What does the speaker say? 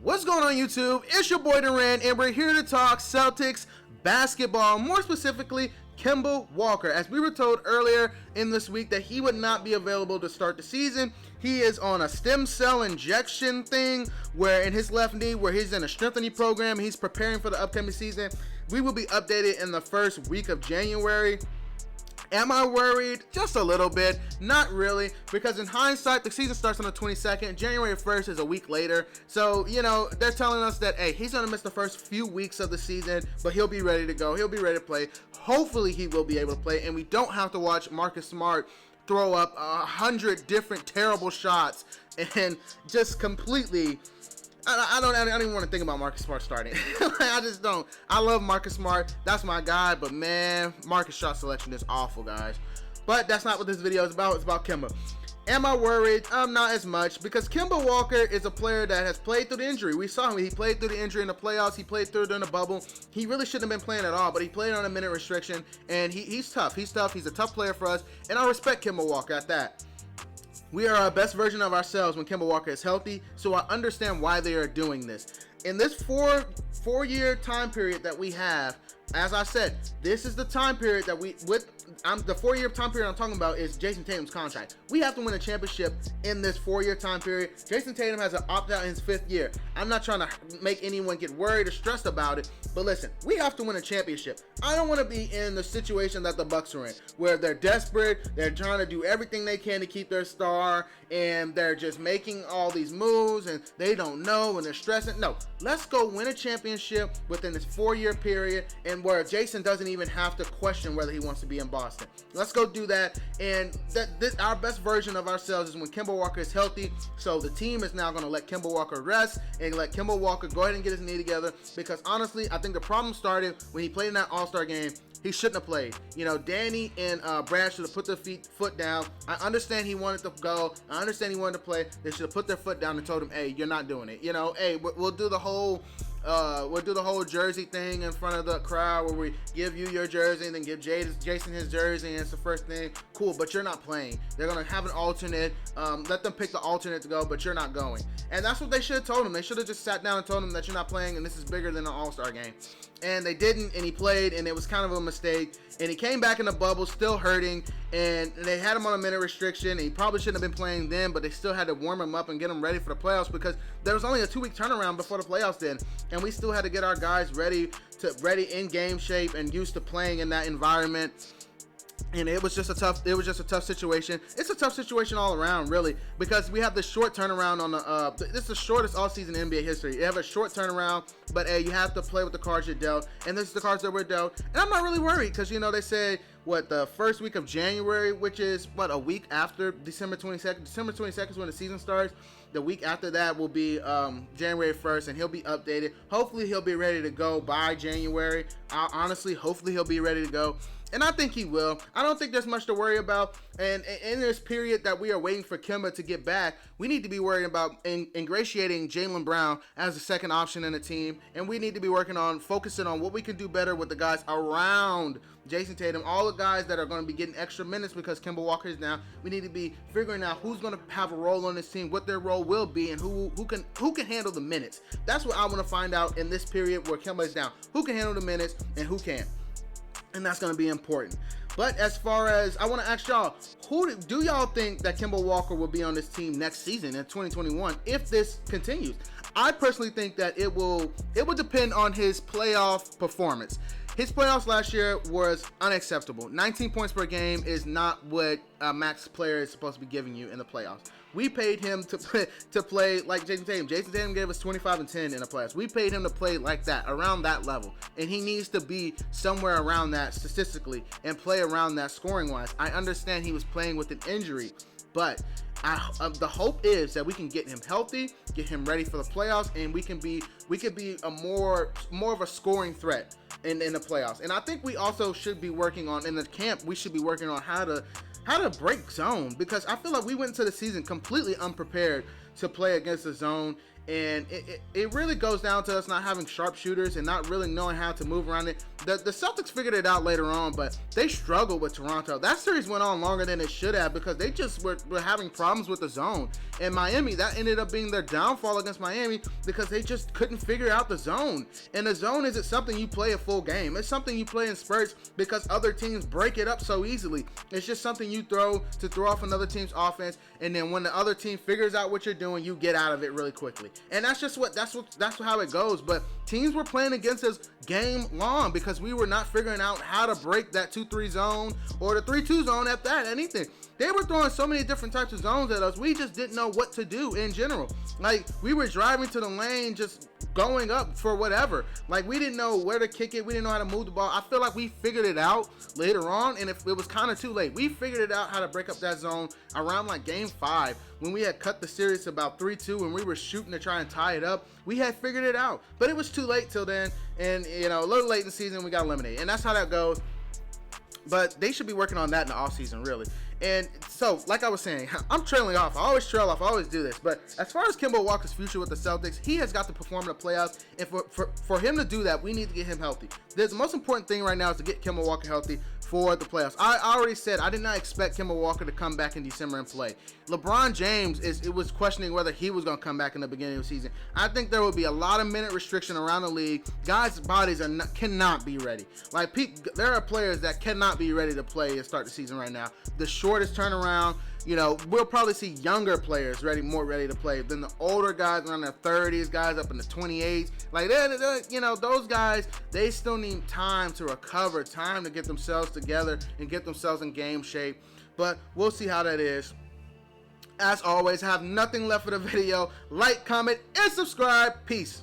What's going on, YouTube? It's your boy Duran, and we're here to talk Celtics basketball, more specifically Kemba Walker. As we were told earlier in this week that he would not be available to start the season. He is on a stem cell injection thing where in his left knee, where he's in a strengthening program, he's preparing for the upcoming season. We will be updated in the first week of January. Am I worried? Just a little bit. Not really, because in hindsight, the season starts on the 22nd. January 1st is a week later. So, you know, they're telling us that, hey, he's going to miss the first few weeks of the season, but he'll be ready to go. He'll be ready to play. Hopefully, he will be able to play, and we don't have to watch Marcus Smart throw up 100 different terrible shots and just completely... I don't even want to think about Marcus Smart starting. I just don't. I love Marcus Smart. That's my guy. But, man, Marcus' shot selection is awful, guys. But that's not what this video is about. It's about Kemba. Am I worried? Not as much, because Kemba Walker is a player that has played through the injury. We saw him. He played through the injury in the playoffs. He played through during the bubble. He really shouldn't have been playing at all, but he played on a minute restriction, and he's tough. He's tough. He's a tough player for us, and I respect Kemba Walker at that. We are our best version of ourselves when Kemba Walker is healthy, so I understand why they are doing this. In this four-year time period that we have, as I said, this is the time period that the 4-year time period I'm talking about is Jason Tatum's contract. We have to win a championship in this 4-year time period. Jason Tatum has an opt-out in his 5th year. I'm not trying to make anyone get worried or stressed about it, but listen, we have to win a championship. I don't want to be in the situation that the Bucks are in, where they're desperate, they're trying to do everything they can to keep their star, and they're just making all these moves, and they don't know, and they're stressing. No, let's go win a championship within this 4-year period, and where Jason doesn't even have to question whether he wants to be in Boston. Let's go do that, and our best version of ourselves is when Kemba Walker is healthy. So the team is now going to let Kemba Walker rest and let Kemba Walker go ahead and get his knee together, because honestly, I think the problem started when he played in that All-Star game. He shouldn't have played. You know, Danny and Brad should have put their foot down. I understand he wanted to go. I understand he wanted to play. They should have put their foot down and told him, hey, you're not doing it. You know, hey, we'll do the whole jersey thing in front of the crowd where we give you your jersey and then give Jason his jersey, and it's the first thing. Cool, but you're not playing. They're going to have an alternate. Let them pick the alternate to go, but you're not going. And that's what they should have told him. They should have just sat down and told him that you're not playing, and this is bigger than an All-Star game. And they didn't, and he played, and it was kind of a mistake. And he came back in the bubble still hurting, and they had him on a minute restriction, and he probably shouldn't have been playing then, but they still had to warm him up and get him ready for the playoffs, because there was only a 2-week turnaround before the playoffs then, and we still had to get our guys ready in game shape and used to playing in that environment. And it was just a tough situation. It's a tough situation all around, really, because we have the short turnaround on this is the shortest all-season NBA history. You have a short turnaround, but you have to play with the cards you're dealt, and this is the cards that we're dealt. And I'm not really worried, because, you know, they say, the first week of January, which is, a week after December 22nd. December 22nd is when the season starts. The week after that will be January 1st, and he'll be updated. Hopefully, he'll be ready to go by January. Honestly, hopefully, he'll be ready to go. And I think he will. I don't think there's much to worry about. And in this period that we are waiting for Kemba to get back, we need to be worrying about ingratiating Jaylen Brown as the second option in the team. And we need to be focusing on what we can do better with the guys around Jason Tatum. All the guys that are going to be getting extra minutes because Kemba Walker is down. We need to be figuring out who's going to have a role on this team, what their role will be, and who can handle the minutes. That's what I want to find out in this period where Kemba is down. Who can handle the minutes and who can't? And that's going to be important. But as far as, I want to ask y'all, who do y'all think that Kemba Walker will be on this team next season in 2021 if this continues? I personally think that it will depend on his playoff performance. His playoffs last year was unacceptable. 19 points per game is not what a max player is supposed to be giving you in the playoffs. We paid him to play like Jason Tatum. Jason Tatum gave us 25 and 10 in the playoffs. We paid him to play like that, around that level. And he needs to be somewhere around that statistically and play around that scoring-wise. I understand he was playing with an injury, but the hope is that we can get him healthy, get him ready for the playoffs, and we could be a more of a scoring threat in the playoffs. And I think we also should be working on, in the camp, we should be working on how to break zone, because I feel like we went into the season completely unprepared to play against the zone, And it really goes down to us not having sharpshooters and not really knowing how to move around it. The Celtics figured it out later on, but they struggled with Toronto. That series went on longer than it should have because they just were having problems with the zone. And Miami, that ended up being their downfall against Miami because they just couldn't figure out the zone. And the zone isn't something you play a full game. It's something you play in spurts because other teams break it up so easily. It's just something you throw to throw off another team's offense, and then when the other team figures out what you're doing, you get out of it really quickly. And that's how it goes. But teams were playing against us game long because we were not figuring out how to break that 2-3 zone or the 3-2 zone at that, anything. They were throwing so many different types of zones at us. We just didn't know what to do in general. Like, we were driving to the lane just going up for whatever. Like, we didn't know where to kick it. We didn't know how to move the ball. I feel like we figured it out later on, and if it was kind of too late. We figured it out how to break up that zone around like game 5 when we had cut the series to about 3-2 and we were shooting to try and tie it up. We had figured it out, but it was too late till then, and a little late in the season we got eliminated, and that's how that goes. But they should be working on that in the offseason, really. And so, like I was saying, I'm trailing off. I always trail off. I always do this. But as far as Kemba Walker's future with the Celtics, he has got to perform in the playoffs. And for him to do that, we need to get him healthy. The most important thing right now is to get Kemba Walker healthy for the playoffs. I already said I did not expect Kemba Walker to come back in December and play. LeBron James was questioning whether he was going to come back in the beginning of the season. I think there will be a lot of minute restriction around the league. Guys' bodies cannot be ready. Like, there are players that cannot be ready to play and start the season right now. The shortest turnaround, we'll probably see younger players more ready to play than the older guys around their 30s, guys up in the 28s. Like, those guys, they still need time to recover, time to get themselves together and get themselves in game shape. But we'll see how that is. As always, have nothing left for the video. Like, comment, and subscribe. Peace.